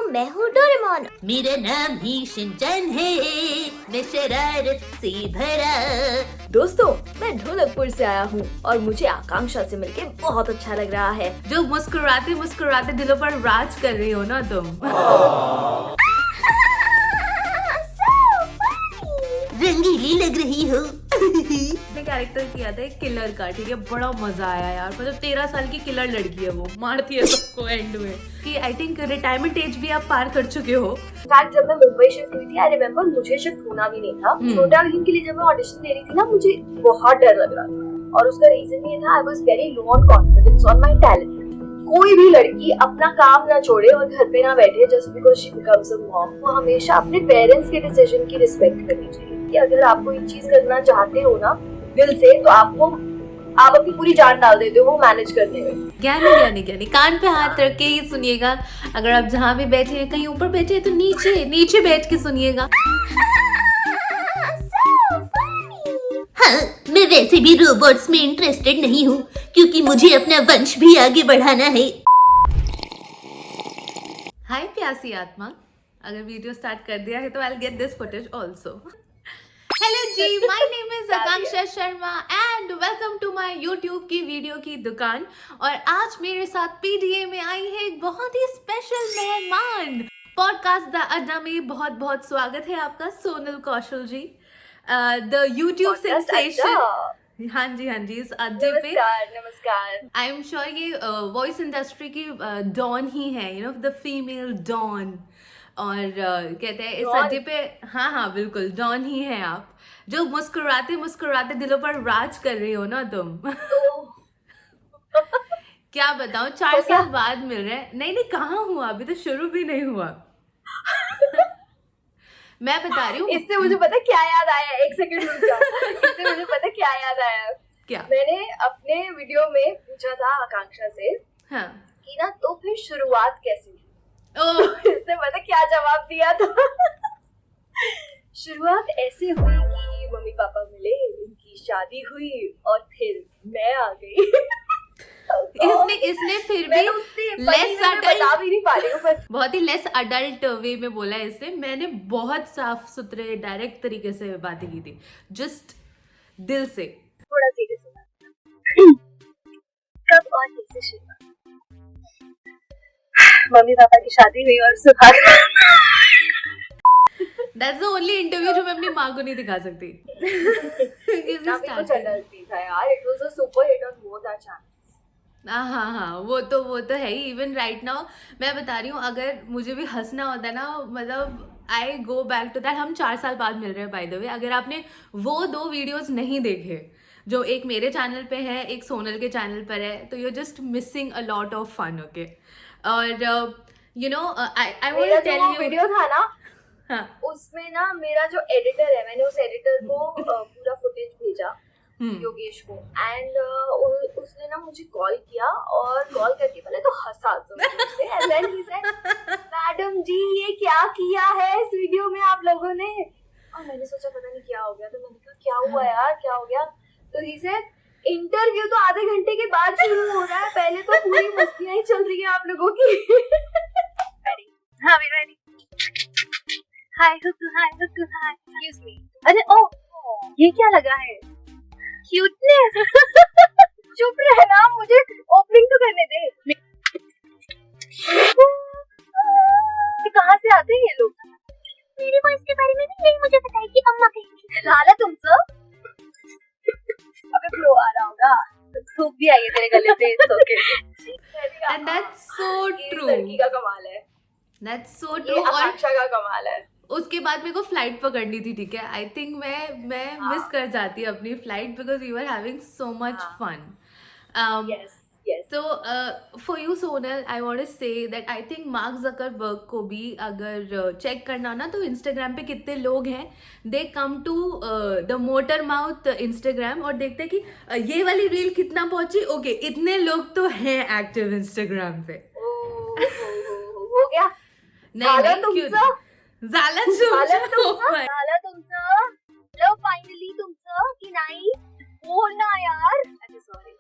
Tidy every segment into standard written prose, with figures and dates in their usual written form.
मैं हूँ डोरेमोन। मेरा नाम ही शिनचैन है, मैं शरारत से भरा। दोस्तों, मैं ढोलकपुर से आया हूँ और मुझे आकांक्षा से मिलके बहुत अच्छा लग रहा है। जो मुस्कुराते मुस्कुराते दिलों पर राज कर रही हो ना तुम। रंगीली लग रही हो। ने कैरेक्टर किया था एक किलर का, ठीक है, बड़ा मजा आया यार। मतलब 13 साल की किलर लड़की है, वो मारती है सबको एंड में। कि आई थिंक रिटायरमेंट एज भी आप पार कर चुके हो। इनफैक्ट जब मैं मुंबई शिफ्ट हुई थी, आई रिमेम्बर मुझे शिफ्ट होना भी नहीं था। छोटा भीम के लिए जब मैं ऑडिशन दे रही थी ना, मुझे बहुत डर लग रहा था और उसका रीजन ये था, I was very low on confidence on my talent. कोई भी लड़की अपना काम ना छोड़े और घर पे ना बैठे just because she becomes a mom. वो हमेशा अपने पेरेंट्स के डिसीजन की रिस्पेक्ट करनी चाहिए कि अगर आप कोई चीज करना चाहते हो ना दिल से, तो आप अपनी पूरी जान डाल देते हो वो मैनेज करने में। ज्ञानी कान पे हाथ रख के ही सुनिएगा। अगर आप जहाँ भी बैठे हैं, कहीं ऊपर बैठे हैं तो नीचे बैठ के सुनिएगा। हाँ, मैं वैसे भी रोबोट्स में इंटरेस्टेड नहीं हूँ क्योंकि मुझे अपना वंश भी आगे बढ़ाना है। हाय प्यासी आत्मा, अगर वीडियो स्टार्ट कर दिया है तो I will get this footage also. Hello ji, my name is Akanksha Sharma and welcome to my YouTube की वीडियो की दुकान। और आज मेरे साथ पीडीए में आई है एक बहुत ही स्पेशल मेहमान। पॉडकास्ट द अड्डा में बहुत बहुत स्वागत है आपका, Sonal Kaushal ji, the YouTube sensation. हाँ जी, इस अड्डे पे नमस्कार। आई एम श्योर ये वॉइस इंडस्ट्री की डॉन ही है, you know, the female don. और कहते हैं इस अड्डे पे, हाँ बिल्कुल डॉन ही है आप, जो मुस्कुराते मुस्कुराते दिलों पर राज कर रही हो ना तुम। क्या बताऊं, 4 साल बाद मिल रहे हैं। नहीं कहाँ हुआ, अभी तो शुरू भी नहीं हुआ। मैं बता रही हूँ। इससे मुझे पता क्या याद आया, एक सेकंड रुक जा। इससे मुझे पता क्या याद आया। क्या? मैंने अपने वीडियो में पूछा था आकांक्षा से, हाँ, कि ना तो फिर शुरुआत कैसे हुई। ओह, इसने पता क्या जवाब दिया था। शुरुआत ऐसे हुई कि मम्मी पापा मिले, उनकी शादी हुई और फिर मैं आ गई। इसने फिर भी लेस बता भी नहीं पा रही हूँ, पर बहुत ही लेस अडल्ट वे में बोला है इसने। मैंने बहुत साफ सुथरे डायरेक्ट तरीके से बातें की थी, जस्ट दिल से। थोड़ा सीरियस होना। कब और कैसे शुरुआत? मम्मी पापा की शादी हुई और सुबह। That's the only interview जो मैं अपनी माँ को नहीं दिखा सकती। कुछ अडल्ट था यार, it was a super hit on both our channels. हाँ, वो तो है ही। इवन राइट नाउ मैं बता रही हूँ, अगर मुझे भी हंसना होता है ना, मतलब आई गो बैक टू दैट। हम 4 साल बाद मिल रहे हैं बाय द वे। अगर आपने वो 2 वीडियोस नहीं देखे, जो एक मेरे चैनल पे है, एक सोनल के चैनल पर है, तो you just missing a lot of fun, okay. और you know I want to tell you, video था ना, हाँ, उसमें ना मेरा जो एडिटर है, मैंने उस एडिटर को पूरा फुटेज भेजा योगेश को, एंड उसने ना मुझे कॉल किया और कॉल करके पहले तो हंसा से, and then he said, madam ji ये क्या किया है इस वीडियो में आप लोगों ने। और मैंने सोचा पता नहीं क्या हो गया, तो मैंने कहा क्या हुआ यार, क्या हो गया। तो ही सेड, इंटरव्यू तो आधे घंटे के बाद शुरू हो रहा है, पहले तो पूरी मस्तियां ही चल रही है आप लोगों की। हाँ रेडी। हाय हुकू हाय, एक्सक्यूज मी। अरे ओ, ये क्या लगा है? क्यूटनेस। चुप रहना, मुझे ओपनिंग तो करने दे। कहाँ से आते हैं ये लोग? मेरी वॉइस के बारे में भी नहीं मुझे पता है कि अम्मा कहेंगी। झाला तुमसे अबे फ्लो आ रहा होगा, थूक भी आई है तेरे गले पे। It's okay. And that's so true. लड़की का कमाल है, दैट्स सो ट्रू। और आकांक्षा का कमाल है। उसके बाद मेरे को फ्लाइट पकड़नी थी, ठीक है। आई थिंक मैं मिस कर जाती अपनी flight because we were having so much fun. So for you Sonal, I want to say that I think mark Zuckerberg को भी अगर चेक करना ना, तो इंस्टाग्राम पे कितने लोग हैं, they come to the motor mouth Instagram और देखते हैं कि ये वाली रील कितना पहुंची। ओके, इतने लोग तो हैं एक्टिव इंस्टाग्राम पे। हो गया नहीं तुमचा झाला तुमचा लो फाइनली तुमचं की नाही, बोल ना यार। अच्छा सॉरी,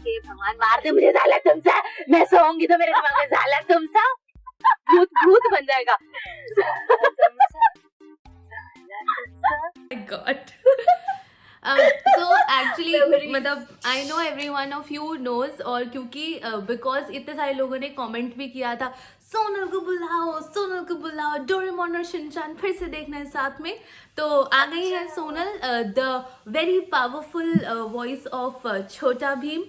हे भगवान मार दे मुझे, झाला तुमचा। मैं सोऊंगी तो मेरे दिमाग में झाला तुमचा। भूत बन जाएगा। My God. So actually मतलब I know every one of you knows, और क्योंकि because इतने सारे लोगों ने कमेंट भी किया था सोनल को बुलाओ डोरेमोन और शिनचैन फिर से देखना है साथ में, तो आ गई है Sonal, the very powerful voice of छोटा भीम।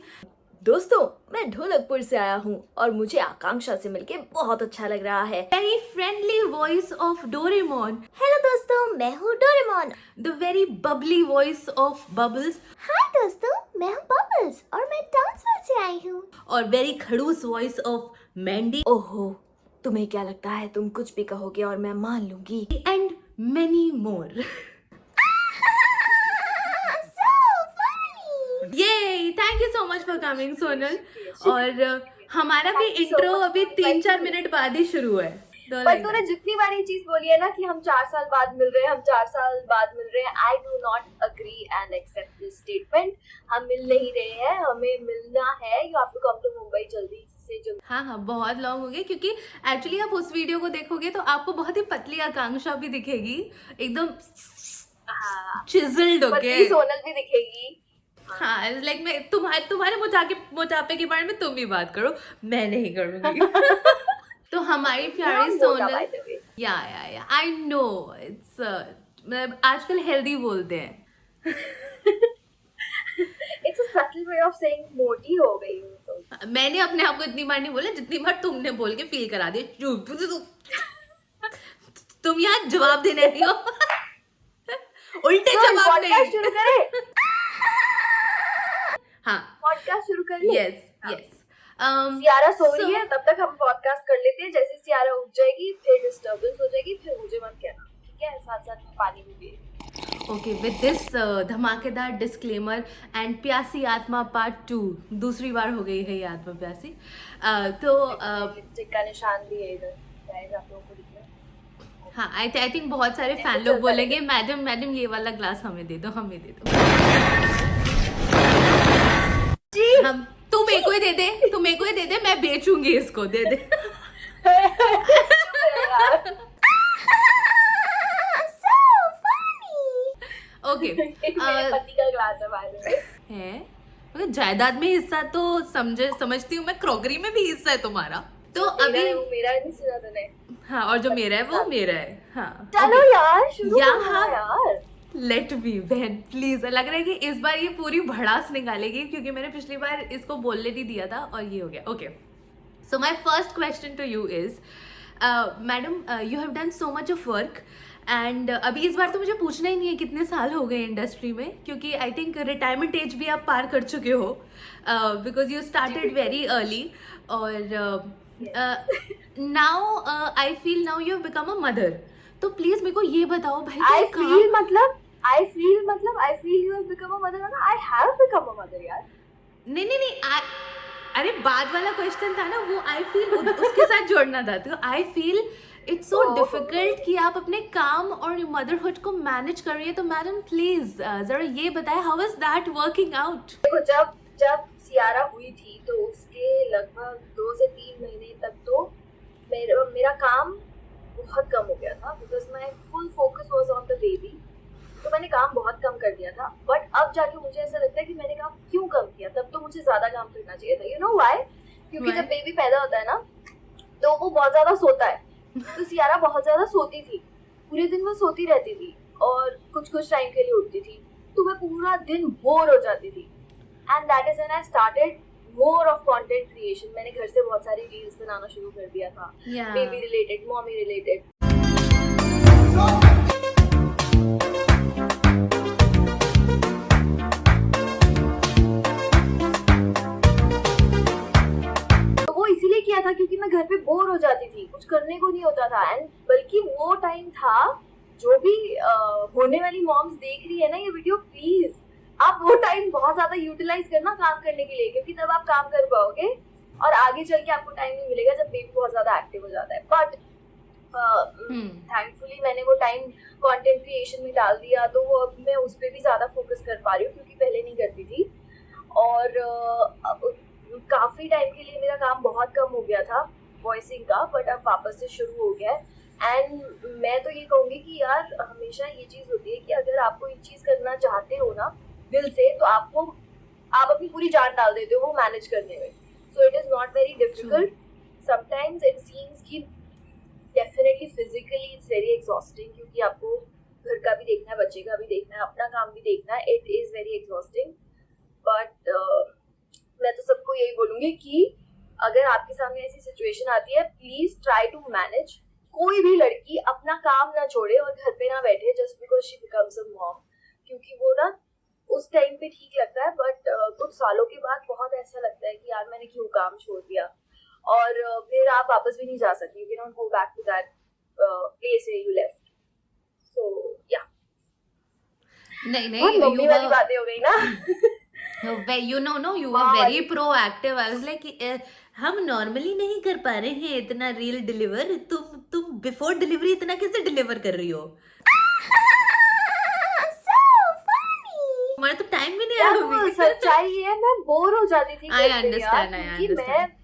दोस्तों, मैं ढोलकपुर से आया हूँ और मुझे आकांक्षा से मिलके बहुत अच्छा लग रहा है। Very friendly voice of Doraemon. Hello दोस्तों, मैं हूँ Doraemon. The very bubbly voice of Bubbles. Hi दोस्तों, मैं हूँ बबल्स और मैं टाउन्सविल से आई हूँ। और वेरी खड़ूस वॉइस ऑफ मैंडी। ओहो, तुम्हें क्या लगता है तुम कुछ भी कहोगे और मैं मान लूंगी? And many more. ये thank you so much for coming Sonal. और हमारा भी इंट्रो अभी 3-4 मिनट बाद ही शुरू है। पर तूने जितनी बार ये चीज बोली है ना कि हम 4 साल बाद मिल रहे हैं, हम 4 साल बाद मिल रहे हैं, I do not agree and accept this statement. हम मिल नहीं रहे हैं, हमें मिलना है। You have to come to Mumbai जल्दी से जल्दी। हाँ बहुत लॉन्ग हो गए, क्योंकि एक्चुअली आप उस वीडियो को देखोगे तो आपको बहुत ही पतली आकांक्षा भी दिखेगी, एकदम चिजल्ड होके। सोनल भी दिखेगी। हाँ लाइक मैं तुम्हारे मोटापे के बारे में तुम भी बात करो, मैं नहीं करूँगी। तो हमारी प्यारी सोनल, या आई नो इट्स मतलब आजकल हेल्दी बोलते हैं। It's a subtle way of saying मोटी हो गई हूं तो। मैंने अपने आप को इतनी बार नहीं बोला जितनी बार तुमने बोल के फील करा दिया। तुम यहाँ जवाब देने नहीं हो। उल्टे जवाब नहीं। शुरू करें? हाँ पॉडकास्ट शुरू कर ले। यस सियारा सो रही है, तब तक हम पॉडकास्ट कर लेते हैं। जैसे सियारा उठ जाएगी फिर डिस्टर्बेंस हो जाएगी, फिर मुझे मत कहना, ठीक है? साथ साथ में पानी भी पिए। ओके, विद दिस धमाकेदार डिस्क्लेमर एंड प्यासी आत्मा पार्ट 2, दूसरी बार हो गई है ये आत्मा प्यासी। तो लिपस्टिक का निशान भी है इधर, गाइस आप लोगों को दिख रहा है? हाँ आई थिंक बहुत सारे फैन लोग बोलेंगे मैडम ये वाला ग्लास हमें दे दो। हम तू मेरे को ही दे दे, मैं बेचूंगी इसको, दे दे। ओके पति का ग्लास है बाय द वे। है मतलब जायदाद में हिस्सा तो समझती हूँ मैं, क्रॉकरी में भी हिस्सा है तुम्हारा। तो अभी मेरा नहीं सुना तूने? हाँ, और जो मेरा है वो मेरा है। हाँ चलो यार शुरू करो यार। लेट मी बहन प्लीज। लग रहा है कि इस बार ये पूरी भड़ास निकालेगी, क्योंकि मैंने पिछली बार इसको बोलने नहीं दिया था और ये हो गया। Okay, so my first question to you is, madam you have done so much of work and अभी इस बार तो मुझे पूछना ही नहीं है कितने साल हो गए इंडस्ट्री में, क्योंकि आई थिंक रिटायरमेंट एज भी आप पार कर चुके हो, because you started very early. और now I feel now you have become a mother. तो प्लीज मेरे को ये बताओ भाई, I feel मतलब I feel you have become a mother और I have become a mother यार। नहीं अरे बाद वाला क्वेश्चन था ना वो, आई फील उसके साथ जोड़ना था। तो I feel it's so difficult कि आप अपने काम और मदरहुड को मैनेज कर रही है। तो मैडम प्लीज जरा ये बताएं, how is that working out? देखो, जब सियारा हुई थी तो उसके लगभग 2 से 3 महीने तक तो मेरा काम बहुत कम हो गया था, because my full focus was on the baby. तो मैंने काम बहुत कम कर दिया था। बट अब जाके मुझे ऐसा लगता है कि मैंने काम क्यों कम किया, तब तो मुझे ज्यादा काम करना चाहिए था। You know why? क्योंकि जब बेबी पैदा होता है ना तो वो बहुत ज्यादा सोता है। तो सियारा बहुत ज्यादा सोती थी, पूरे दिन वो सोती रहती थी और कुछ टाइम के लिए उठती थी, तो मैं पूरा दिन बोर हो जाती थी। And that is when I started more of content creation. मैंने घर से बहुत सारी रील्स बनाना शुरू कर दिया था, बेबी रिलेटेड, मॉमी रिलेटेड। तो वो इसीलिए किया था क्योंकि मैं घर पे बोर हो जाती थी, कुछ करने को नहीं होता था। एंड बल्कि वो टाइम था, जो भी होने वाली मॉम्स देख रही है ना ये वीडियो, प्लीज आप वो टाइम बहुत ज्यादा यूटिलाइज करना काम करने के लिए, क्योंकि तब आप काम कर पाओगे और आगे चल के आपको टाइम नहीं मिलेगा जब बेबी बहुत ज्यादा एक्टिव हो जाता है। बट थैंकफुली मैंने वो टाइम कंटेंट क्रिएशन में डाल दिया, तो वो अब मैं उस पर भी ज्यादा फोकस कर पा रही हूँ, क्योंकि पहले नहीं करती थी। और काफी टाइम के लिए मेरा काम बहुत कम हो गया था। वॉइसिंग का, बट अब वापस से शुरू हो गया है। एंड मैं तो ये कहूँगी कि यार हमेशा ये चीज़ होती है कि अगर आप कोई चीज़ करना चाहते हो ना दिल से, तो आप अपनी पूरी जान डाल देते हो वो मैनेज करने में। So it is not very difficult. Sometimes it seems कि definitely physically it's very exhausting, क्योंकि आपको घर का भी देखना है, बच्चे का भी देखना है, अपना काम भी देखना है। It is very exhausting, but मैं तो सबको यही बोलूँगी कि अगर आपके सामने ऐसी सिचुएशन आती है, प्लीज ट्राई टू मैनेज। कोई भी लड़की अपना काम ना छोड़े और घर पे ना बैठे just because she becomes a mom, क्योंकि वो ना उस टाइम पे ठीक लगता है, बट कुछ सालों के बाद बहुत ऐसा लगता है कि यार मैंने क्यों काम छोड़ दिया, और फिर आप वापस भी नहीं जा सकते, you can not go back to that place where you left. So या नहीं मम्मी वाली बातें हो गई ना। you know you were very proactive. I was like हम नॉर्मली नहीं कर पा रहे हैं इतना रील डिलीवर, तुम बिफोर डिलीवरी इतना कैसे डिलीवर कर रही हो? हमारा तो टाइम भी नहीं आया। सच्चाई है, मैं बोर हो जाती थी। I understand.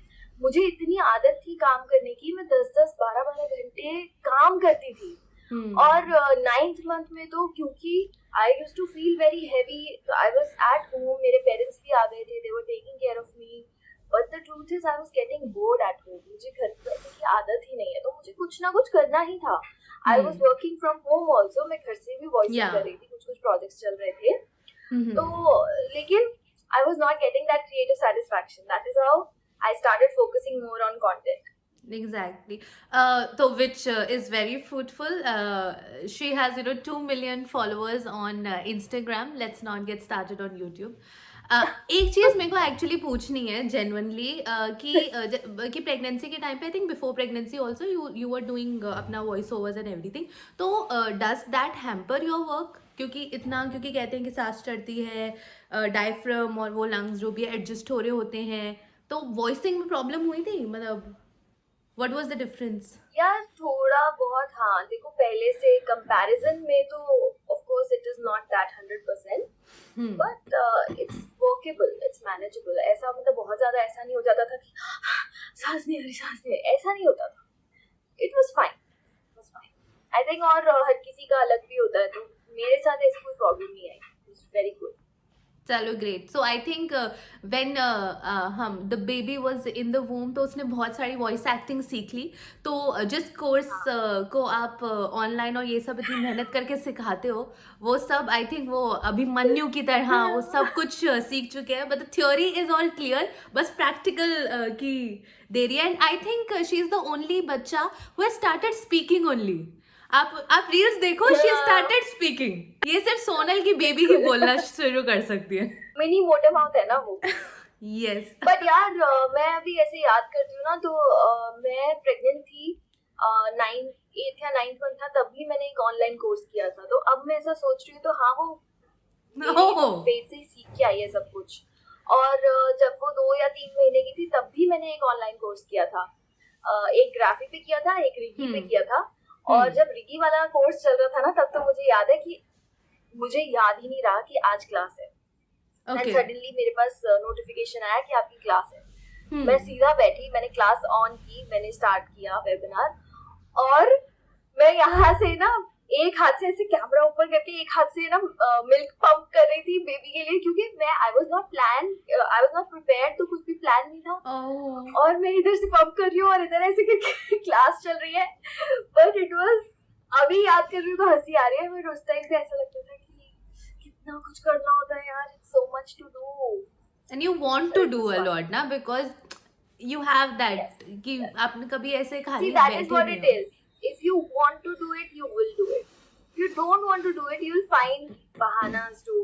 मुझे इतनी आदत थी काम करने की, मैं 10-10 12-12 घंटे काम करती थी। और 9th month में तो क्योंकि I used to feel very heavy, I was at home, मेरे पेरेंट्स भी आ गए थे, they were taking care of me, but the truth is I was getting bored at home. मुझे घर पे रहने की आदत ही नहीं है, तो मुझे कुछ ना कुछ करना ही था। I was working from home also, मैं घर से भी वॉइसिंग कर रही थी, कुछ प्रोजेक्ट्स चल रहे थे। तो लेकिन I was not getting that creative satisfaction. That is how I started focusing more on content. Exactly. So which is very fruitful. She has 2 million followers on Instagram. Let's not get started on YouTube. एक चीज मेरे को actually पूछनी है genuinely कि pregnancy के time पे, I think before pregnancy also you are doing अपना वॉइस ओवर्स एंड एवरीथिंग, तो does that hamper your work? क्योंकि कहते हैं कि सांस चढ़ती है, डायफ्राम और वो लंग्स जो भी एडजस्ट हो रहे होते हैं, तो वॉइसिंग में प्रॉब्लम हुई थी? मतलब व्हाट वाज द डिफरेंस? यार थोड़ा बहुत, हाँ देखो पहले से कंपैरिजन में तो of course it is not that 100%, but it's workable, it's manageable. ऐसा मतलब बहुत ज्यादा ऐसा नहीं हो जाता था कि सांस नहीं आ रही, ऐसा नहीं होता था। It was fine I think. और हर किसी का अलग भी होता है, तो मेरे साथ ऐसी कोई प्रॉब्लम नहीं आई। It's very good. चलो great. So I think when हम the baby was in the womb, तो उसने बहुत सारी वॉइस एक्टिंग सीख ली। तो जिस कोर्स को आप ऑनलाइन और ये सब इतनी मेहनत करके सिखाते हो, वो सब आई थिंक वो अभिमन्यु की तरह वो सब कुछ सीख चुके हैं, but the theory is all clear, बस प्रैक्टिकल की देरी है। And I think she is the only बच्चा who has started speaking only. आप रील्स देखो, शी स्टार्टेड स्पीकिंग। ये सिर्फ सोनल की बेबी ही बोलना शुरू कर सकती है। मिनी मोटे माउथ है ना वो। यस। बट यार मैं अभी ऐसे याद करती हूँ ना, तो मैं प्रेग्नेंट थी, 8th या 9th मंथ था, तब भी मैंने एक ऑनलाइन कोर्स किया था। तो अब मैं ऐसा सोच रही हूँ, तो हाँ वो पेट से ही सीख के आई है सब कुछ। और जब वो 2 या 3 महीने की थी, तब भी मैंने एक ऑनलाइन कोर्स किया था। एक ग्राफी पे किया था, एक रिगी पे किया था। और जब रिगी वाला कोर्स चल रहा था ना, तब तो मुझे याद है कि मुझे याद ही नहीं रहा कि आज क्लास है। एंड सडनली मेरे पास नोटिफिकेशन आया कि आपकी क्लास है। मैं सीधा बैठी, मैंने क्लास ऑन की, मैंने स्टार्ट किया वेबिनार, और मैं यहाँ से ना एक हाथ से ऐसे कैमरा ऊपर करके एक हाथ से ना मिल्क पंप कर रही थी बेबी के लिए, क्योंकि मैं आई वाज नॉट प्रिपेयर्ड, तो कुछ भी प्लान नहीं था। और मैं इधर से पंप कर रही हूँ और इधर ऐसे क्लास चल रही है। बट इट वाज, अभी याद कर रही हूँ तो हंसी आ रही है, बट उस टाइम पे ऐसा लगता था कि कितना कुछ करना होता है यार, it's so much to do and you want to do a lot ना, बिकॉज यू हैव दैट कि आपने कभी ऐसे खाली बैठे नहीं हो। If you want to do it, you will do it. If you don't want to do it, you will find bahanas to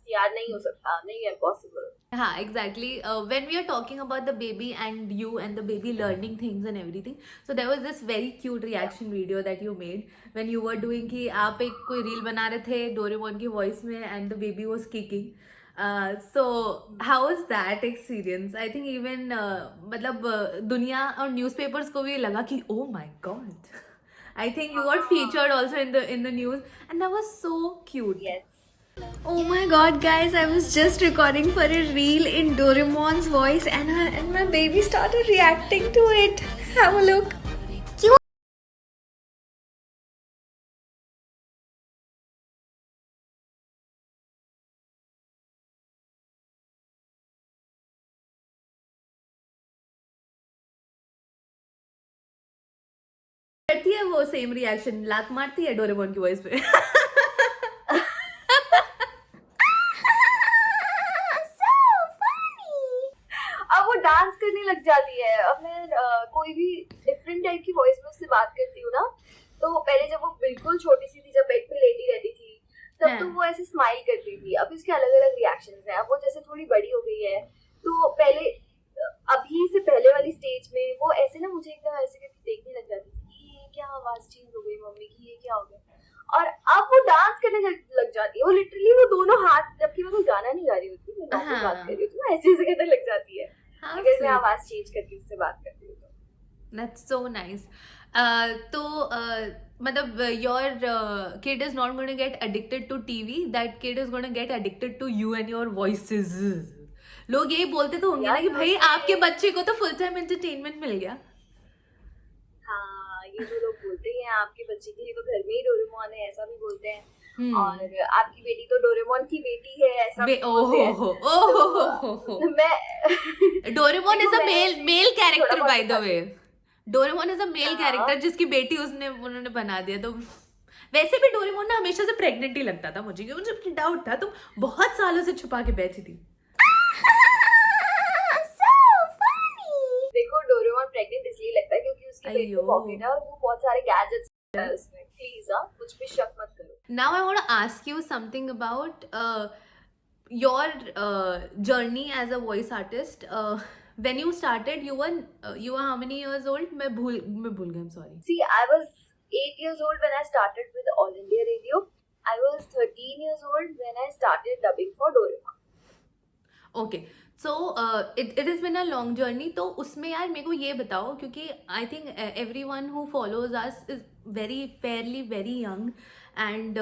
यार नहीं हो सकता, नहीं है possible. हाँ, exactly. When we are talking about the baby and you and the baby learning things and everything, so there was this very cute reaction video that you made when you were doing कि आप एक कोई reel बना रहे थे Doraemon की voice में and the baby was kicking. So how was that experience? I think even मतलब दुनिया और newspapers को भी लगा कि oh my god. I think you got featured also in the news, and that was so cute. Yes. Oh my god, guys, I was just recording for a reel in Doraemon's voice and my baby started reacting to it. Have a look. करती है वो same reaction, लात मारती है Doraemon की voice पे। अब वो डांस करने लग जाती है। अब मैं कोई भी डिफरेंट टाइप की वॉइस में उससे बात करती हूँ ना, तो पहले जब वो बिल्कुल छोटी सी थी, जब बेड पे लेटी रहती थी, तब तो वो ऐसे स्माइल करती थी। अब उसके अलग अलग रिएक्शंस हैं। अब वो जैसे थोड़ी बड़ी हो गई है, तो पहले अभी से पहले वाली स्टेज में वो ऐसे ना मुझे एकदम ऐसे करके देखने लग जाती थी कि ये क्या आवाज चेंज हो गई मम्मी की, ये क्या हो गया। और अब वो डांस करने लग जाती है। वो लिटरली वो दोनों हाथ, जबकि मैं कोई गाना नहीं गा रही होती, मैं नॉर्मल बात कर रही होती हूँ, ऐसे ऐसे करने लग जाती है अगर मैं आवाज चेंज करके उससे बात करती हूँ तो। That's so nice. तो मतलब your kid is not going to get addicted to TV. That kid is going to get addicted to you and your voices. लोग यही बोलते तो होंगे ना कि भाई आपके बच्चे को तो फुल टाइम एंटरटेनमेंट मिल गया। हाँ, ये तो लोग बोलते हैं, आपके बच्चे के लिए तो घर में ही डोरेमोन है, ऐसा भी बोलते हैं। और आपकी बेटी तो डोरेमोन की बेटी है, ऐसा भी बोलते हैं। मैं Doraemon is a male character by the way. Doraemon is a male character जिसकी बेटी उन्होंने बना दिया। तो वैसे भी डोरेमोन ना हमेशा से प्रेग्नेंट ही लगता था मुझे, क्योंकि मुझे डाउट था, तुम बहुत सालों से छुपा के बैठी थी। देखो, डोरेमोन प्रेग्नेंट इसलिए लगता है क्योंकि उसके पेट में पॉकेट है और वो बहुत सारे गैजेट्स है उसमें। प्लीज कुछ भी शक मत करो। Now I want to ask you something about your journey as a voice artist. When you started, you were how many years old? मैं भूल गई, I'm sorry. See, I was 8 years old when I started with All India Radio. I was 13 years old when I started dubbing for Doraemon. Okay. So it has been a long journey. तो उसमें यार मेरे को ये बताओ, क्योंकि I think everyone who follows us is fairly very young and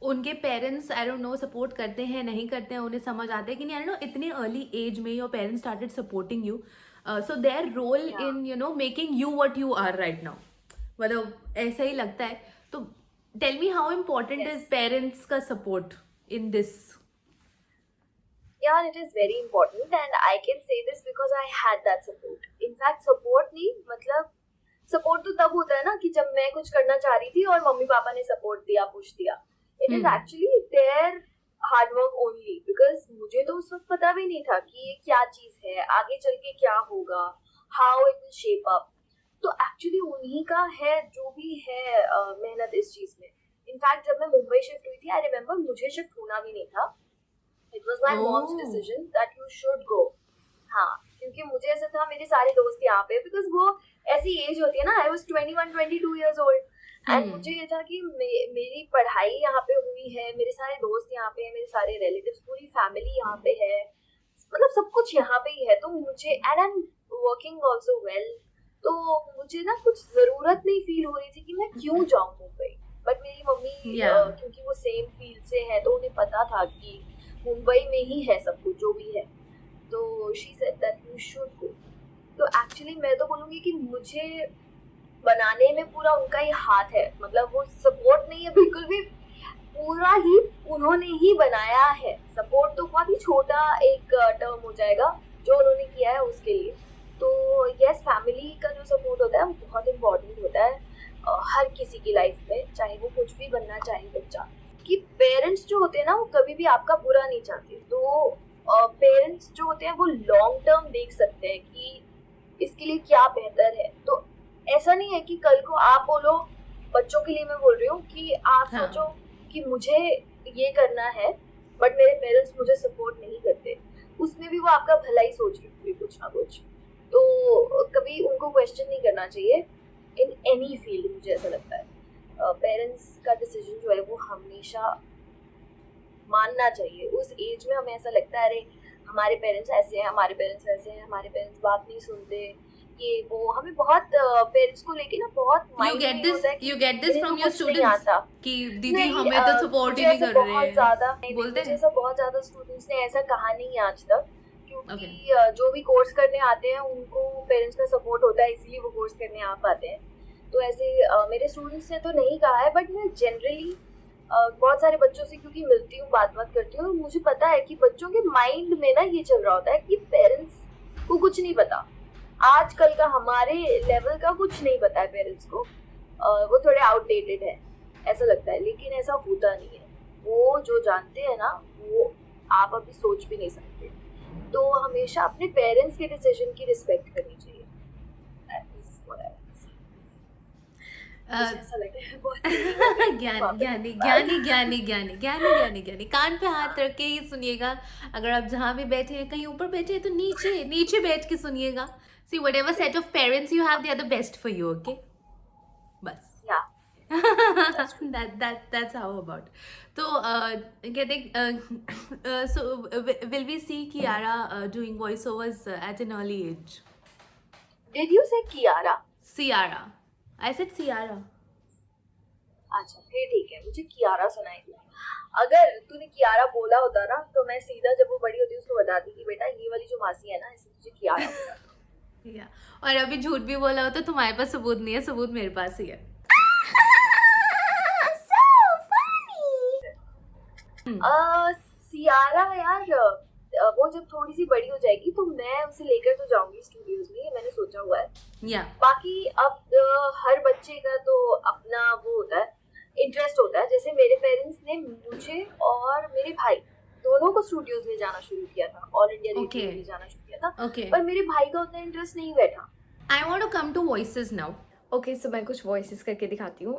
उनके parents I don't no support करते हैं नहीं करते हैं, उन्हें समझ आता है कि नहीं, आई डोंट नो इतनी अर्ली एज में your parents started supporting you, so their role in you know making you what you are right now, मतलब ऐसा ही लगता है। तो tell me how important is parents का support in this? Yeah, it is very important and I can say this because I had that support. In fact, support नहीं, मतलब support तो तब होता है ना कि जब मैं कुछ करना चाह रही थी और मम्मी पापा ने support दिया, push दिया. It is actually their hard work only because मुझे तो उस वक्त पता भी नहीं था कि ये क्या चीज़ है, आगे चल के क्या होगा, how it will shape up. तो actually उन्हीं का है जो भी है मेहनत इस चीज़ में. In fact, जब मैं मुंबई शिफ्ट हुई थी, I remember मुझे शिफ्ट होना भी नहीं था. It was my mom's decision that you should go. हाँ, क्योंकि मुझे ऐसा था मेरे सारे दोस्त यहाँ पे, because वो ऐसी एज होती है ना, I was 21-22 years old, and मुझे ये था कि मेरी पढ़ाई यहाँ पे हुई है, मेरे सारे दोस्त यहाँ पे हैं, मेरे सारे रिलेटिव्स, पूरी फैमिली यहाँ पे है, मतलब सब कुछ यहाँ पे ही है, तो मुझे and I'm working also well, तो मुझे ना कुछ जरूरत नहीं फील हो रही थी कि मैं क्यों जाऊँ मुंबई। बट मेरी मम्मी क्योंकि वो सेम फील्ड से है, तो उन्हें पता था कि मुंबई में ही है सब कुछ जो भी है, तो she said that you should go. तो एक्चुअली मैं तो बोलूँगी कि मुझे बनाने में पूरा उनका ही हाथ है, मतलब वो सपोर्ट नहीं है बिल्कुल भी, पूरा ही उन्होंने ही बनाया है। सपोर्ट तो बहुत ही छोटा एक टर्म हो जाएगा जो उन्होंने किया है उसके लिए। तो यस, फैमिली का जो सपोर्ट होता है वो बहुत इम्पोर्टेंट होता है हर किसी की लाइफ में, चाहे वो कुछ भी बनना चाहे बच्चा। कि पेरेंट्स जो होते हैं ना वो कभी भी आपका बुरा नहीं चाहते, तो पेरेंट्स जो होते हैं वो लॉन्ग टर्म देख सकते हैं कि इसके लिए क्या बेहतर है। तो ऐसा नहीं है कि कल को आप बोलो, बच्चों के लिए मैं बोल रही हूँ कि आप सोचो कि मुझे ये करना है बट मेरे पेरेंट्स मुझे सपोर्ट नहीं करते, उसमें भी वो आपका भला ही सोच रहे होंगे कुछ ना कुछ। तो कभी उनको क्वेश्चन नहीं करना चाहिए इन एनी फील्ड, मुझे ऐसा लगता है। पेरेंट्स का डिसीजन जो है वो हमेशा मानना चाहिए। उस एज में हमें ऐसा लगता है अरे हमारे पेरेंट्स ऐसे हैं, हमारे पेरेंट्स वैसे हैं, हमारे पेरेंट्स बात नहीं सुनते, ये वो, हमें बहुत पेरेंट्स को लेके ना बहुत You माइंड get में this, होता है कि you get this मेरे from को your कुछ नहीं students आता। कि दीदी नहीं, हमें तो सपोर्ट ही नहीं कर रहे बहुत ज्यादा हैं, बोलते मुझे हैं। ऐसा बहुत ज्यादा स्टूडेंट्स ने ऐसा कहा नहीं है आज तक, क्योंकि Okay. जो भी कोर्स करने आते हैं उनको पेरेंट्स का सपोर्ट होता है, इसलिए वो कोर्स करने आ पाते हैं। तो ऐसे मेरे स्टूडेंट्स ने तो नहीं कहा है, बट मैं जनरली बहुत सारे बच्चों से क्योंकि मिलती हूँ, बात करती हूँ, मुझे पता है कि बच्चों के माइंड में ना ये चल रहा होता है कि पेरेंट्स को कुछ नहीं पता, आजकल का हमारे लेवल का कुछ नहीं पता है पेरेंट्स को, वो थोड़े आउटडेटेड है ऐसा लगता है, लेकिन ऐसा होता नहीं है। वो जो जानते हैं ना वो आप अभी सोच भी नहीं सकते। तो हमेशा अपने पेरेंट्स के डिसीजन की रिस्पेक्ट करनी चाहिए। That is what I would say. मुझे ऐसा लगता है बहुत ज्ञानी कान पे हाथ रख के ही सुनिएगा। अगर आप जहाँ भी बैठे हैं, कहीं ऊपर बैठे हैं तो नीचे बैठ के सुनिएगा। See, whatever set of parents you have, they are the best for you, okay? बस yeah. that's how about. तो कहते so will we see Kiara doing voiceovers at an early age? Did you say Kiara? Ciara. I said Ciara. अच्छा फिर ठीक है, मुझे कियारा सुनाई दिया। अगर तूने कियारा बोला होता ना तो मैं सीधा जब वो बड़ी होती उसको बताती कि बेटा ये वाली जो मासी है ना इसने तुझे कियारा बोला। या और अभी झूठ भी बोला हो तो तुम्हारे पास सबूत नहीं है, सबूत मेरे पास ही है। सियारा यार, वो जब थोड़ी सी बड़ी हो जाएगी तो मैं उसे लेकर तो जाऊंगी स्टूडियोज में, ये मैंने सोचा हुआ है। या बाकी अब हर बच्चे का तो अपना वो होता है, इंटरेस्ट होता है। जैसे मेरे पेरेंट्स ने मुझे और मेरे भाई दोनों को स्टूडियोज में जाना शुरू किया था, ऑल इंडिया रेडियो में जाना शुरू किया था, okay. पर मेरे भाई का उतना इंटरेस्ट नहीं बैठा। I want to come to voices now. Okay so मैं कुछ वॉइसेस करके दिखाती हूँ।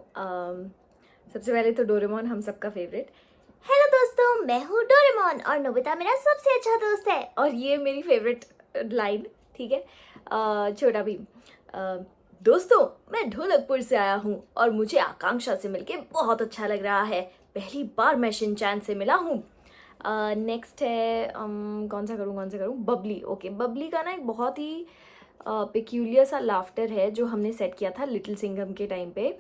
सबसे पहले तो डोरेमोन हम सबका फेवरेट। हेलो दोस्तों, मैं हूँ डोरेमोन और नोबिता मेरा सबसे अच्छा दोस्त है। और ये मेरी फेवरेट लाइन, ठीक है। छोटा भीम, दोस्तों मैं ढोलकपुर से आया हूँ और मुझे आकांक्षा से मिलके बहुत अच्छा लग रहा है, पहली बार मैं शिनचैन से मिला हूँ। नेक्स्ट है कौन सा करूँ, बबली। ओके बबली का ना एक बहुत ही पेक्यूलियर सा लाफ्टर है जो हमने सेट किया था लिटिल सिंघम के टाइम पे,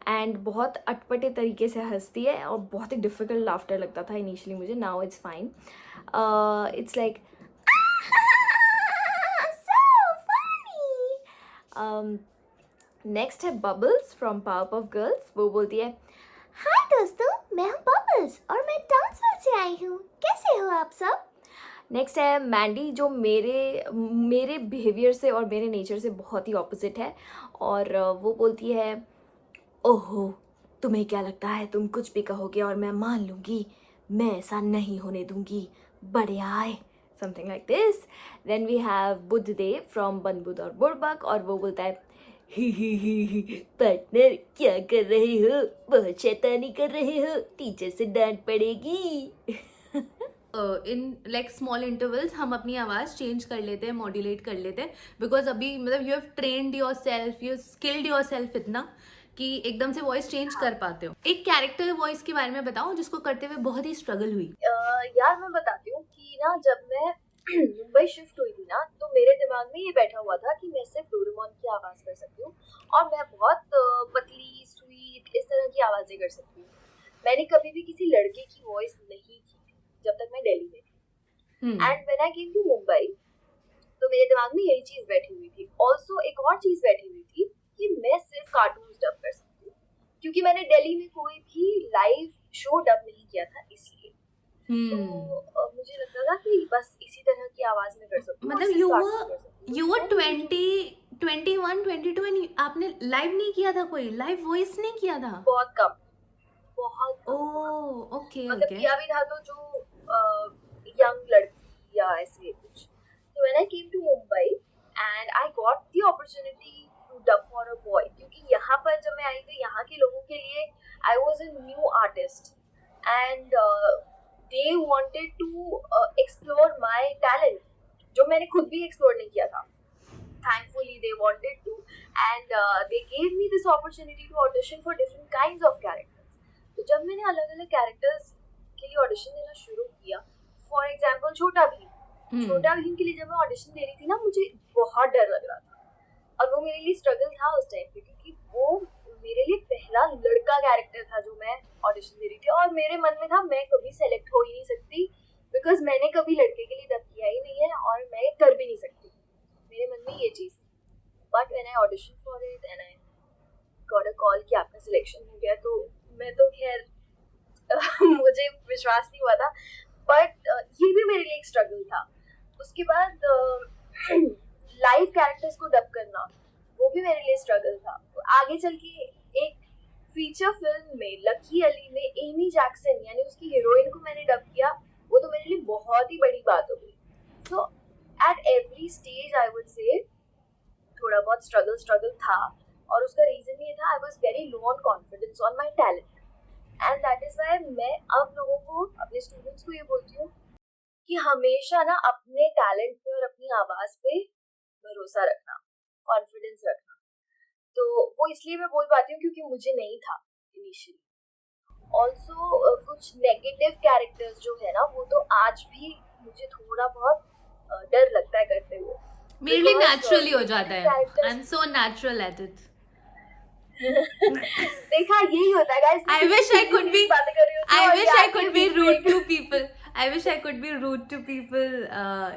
एंड बहुत अटपटे तरीके से हंसती है और बहुत ही डिफ़िकल्ट लाफ्टर लगता था इनिशियली मुझे। Now it's fine, it's like next है बबल्स फ्रॉम पावरपफ गर्ल्स। वो बोलती है हाय दोस्तों, मैं हूँ बबल्स और मैं टाउन्सविल से आई हूँ, कैसे हो आप सब। नेक्स्ट है मैंडी जो मेरे बिहेवियर से और मेरे नेचर से बहुत ही ऑपोजिट है, और वो बोलती है ओहो तुम्हें क्या लगता है तुम कुछ भी कहोगे और मैं मान लूँगी, मैं ऐसा नहीं होने दूँगी, बड़े आए, something like this. Then we have Buddhadev from बनबुद और बुड़बक, और वो बोलता है ही पार्टनर क्या कर रहे हो, बहुत शैतानी कर रहे हो, टीचर से डांट पड़ेगी। इन लाइक स्मॉल इंटरवल्स हम अपनी आवाज़ चेंज कर लेते हैं, मॉड्यूलेट कर लेते हैं, बिकॉज अभी मतलब you have trained yourself, you skilled yourself इतना कि एकदम से वॉइस चेंज कर पाते हो। एक कैरेक्टर वॉइस के बारे में बताओ जिसको करते हुए बहुत ही स्ट्रगल हुई। यार मैं बताती हूँ कि ना जब मैं मुंबई शिफ्ट हुई थी ना तो मेरे दिमाग में ये बैठा हुआ था कि मैं सिर्फ डोरेमोन की आवाज़ कर सकती हूँ और मैं बहुत पतली स्वीट इस तरह की आवाज़ें कर सकती हूँ। मैंने कभी भी किसी लड़के की वॉइस नहीं की जब तक मैं दिल्ली में थी। And when I came to Mumbai तो मेरे दिमाग में यही चीज़ बैठी हुई थी। ऑल्सो एक और चीज़ बैठी हुई थी कि मैं सिर्फ कार्टून्स डब कर सकती हूँ, क्योंकि मैंने दिल्ली में कोई भी लाइव शो डब नहीं किया था, इसलिए तो मुझे लगता था कि बस इसी तरह की आवाज में कर सकती हूँ। मतलब you were 20, 21, 22 एंड आपने लाइव नहीं किया था, कोई लाइव वॉइस नहीं किया था? बहुत कम, बहुत कम। ओह ओके मतलब ओके। किया भी था तो जो यंग लड़की या ऐसे कुछ। तो when I came to Mumbai and I got the opportunity to dub for a boy, क्योंकि यहाँ पर जब मैं आई तो यहाँ के लोगों के लिए I was a new artist and they wanted to explore my talent, जो मैंने खुद भी explore नहीं किया था. Thankfully they wanted to and they gave me this opportunity to audition for different kinds of characters. तो जब मैंने अलग अलग characters के लिए audition देना शुरू किया, for example छोटा भीम के लिए जब मैं audition दे रही थी ना मुझे बहुत डर लग रहा था और वो मेरे लिए स्ट्रगल था उस टाइम पे, क्योंकि वो मेरे लिए पहला लड़का कैरेक्टर था जो मैं ऑडिशन दे रही थी, और मेरे मन में था मैं कभी सेलेक्ट हो ही नहीं सकती, बिकॉज मैंने कभी लड़के के लिए डब किया ही नहीं है और मैं कर भी नहीं सकती, मेरे मन में ये चीज़ थी. But when I audition for it and I got a call कि आपका सिलेक्शन हो गया, तो मैं तो खैर मुझे विश्वास नहीं हुआ था, बट ये भी मेरे लिए एक स्ट्रगल था. उसके बाद लाइव कैरेक्टर्स को डब करना, वो भी मेरे लिए स्ट्रगल था. तो आगे चल के एक फीचर फिल्म में लकी अली में एमी जैक्सन यानी उसकी हीरोइन को मैंने डब किया, वो तो मेरे लिए बहुत ही बड़ी बात हो गई. So at every stage I would say थोड़ा बहुत स्ट्रगल था, और उसका रीजन ये था I was very low on confidence on my talent, and that is why मैं अब लोगों को, अपने स्टूडेंट्स को ये बोलती हूँ कि हमेशा ना अपने टैलेंट पे और अपनी आवाज पे भरोसा रखना, कॉन्फिडेंस रखना. तो वो इसलिए मैं बोल पाती हूँ क्योंकि मुझे नहीं था इनिशियली. ऑल्सो कुछ नेगेटिव कैरेक्टर्स जो है ना, वो तो आज भी मुझे थोड़ा बहुत डर लगता है करते हुए. मेरे लिए नेचुरली हो जाता है. I am so natural at it. देखा, यही होता है guys. I wish I could be. I wish I could be rude to people. I wish I could be rude to people.